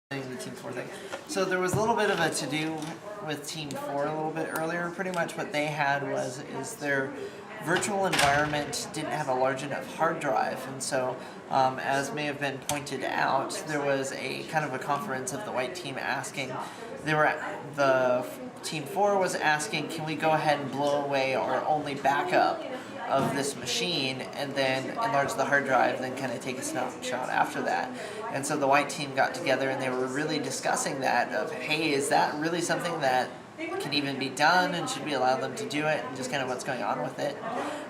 the Team 4 thing. So there was a little bit of a to-do with Team 4 a little bit earlier. Pretty much what they had is their virtual environment didn't have a large enough hard drive, and so as may have been pointed out, there was a kind of a conference of the white team asking, the Team 4 was asking, can we go ahead and blow away our only backup of this machine and then enlarge the hard drive, then kind of take a snapshot after that. And so the white team got together and they were really discussing that of, hey, is that really something that can even be done, and should we allow them to do it, and just kind of what's going on with it.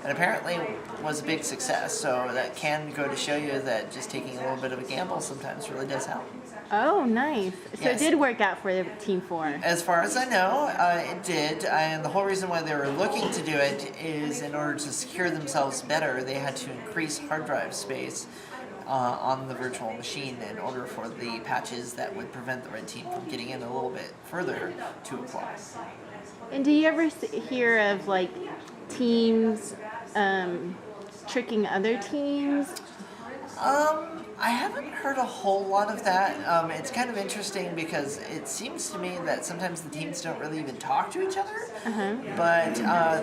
And apparently it was a big success, so that can go to show you that just taking a little bit of a gamble sometimes really does help. Oh, nice. So Yes. It did work out for the Team 4. As far as I know, it did, and the whole reason why they were looking to do it is in order to secure themselves better, they had to increase hard drive space on the virtual machine in order for the patches that would prevent the red team from getting in a little bit further to apply. And do you ever hear of like teams tricking other teams? I haven't heard a whole lot of that. It's kind of interesting because it seems to me that sometimes the teams don't really even talk to each other. But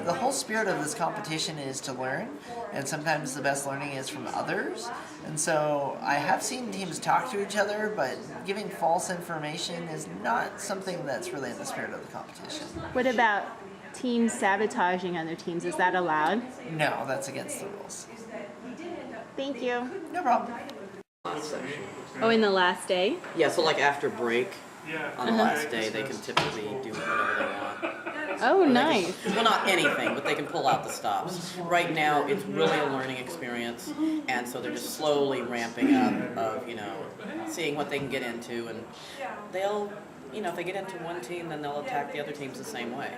the whole spirit of this competition is to learn, and sometimes the best learning is from others. And so I have seen teams talk to each other, but giving false information is not something that's really in the spirit of the competition. What about teams sabotaging other teams? Is that allowed? No, that's against the rules. Thank you. No problem. Oh, in the last day? Yeah, so like after break, on the last day, they can typically do whatever they want. Oh, nice. Well, not anything, but they can pull out the stops. Right now, it's really a learning experience, and so they're just slowly ramping up of, seeing what they can get into, and they'll, if they get into one team, then they'll attack the other teams the same way.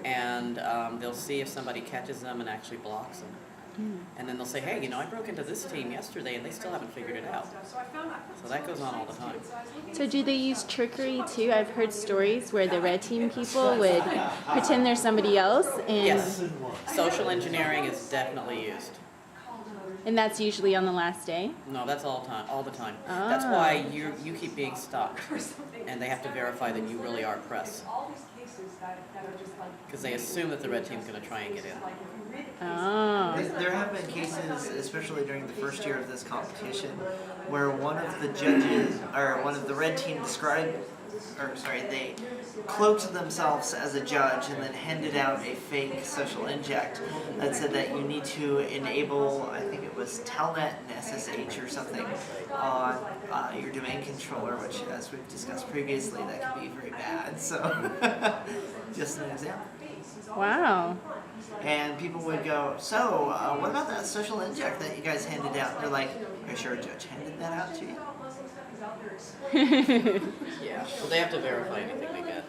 And they'll see if somebody catches them and actually blocks them. And then they'll say, hey, I broke into this team yesterday and they still haven't figured it out. So that goes on all the time. So do they use trickery too? I've heard stories where the red team people would pretend they're somebody else, and Yes, social engineering is definitely used. and that's usually on the last day? No, that's all the time. That's why you keep being stopped, and they have to verify that you really are press. Because they assume that the red team's going to try and get in. Oh. There have been cases, especially during the first year of this competition, where one of the judges, or one of the red team they cloaked themselves as a judge and then handed out a fake social inject that said that you need to enable, I think it was Telnet and SSH or something, on your domain controller, which, as we've discussed previously, that can be very bad. So, just an example. Wow. And people would go, so, what about that social inject that you guys handed out? They're like, are you sure a judge handed that out to you? Yeah, well, they have to verify anything they get.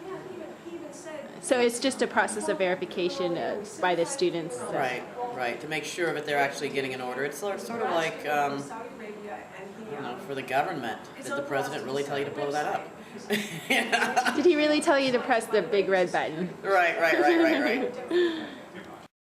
So it's just a process of verification by the students. Right, to make sure that they're actually getting an order. It's sort of like, for the government. Did the president really tell you to blow that up? Did he really tell you to press the big red button? Right.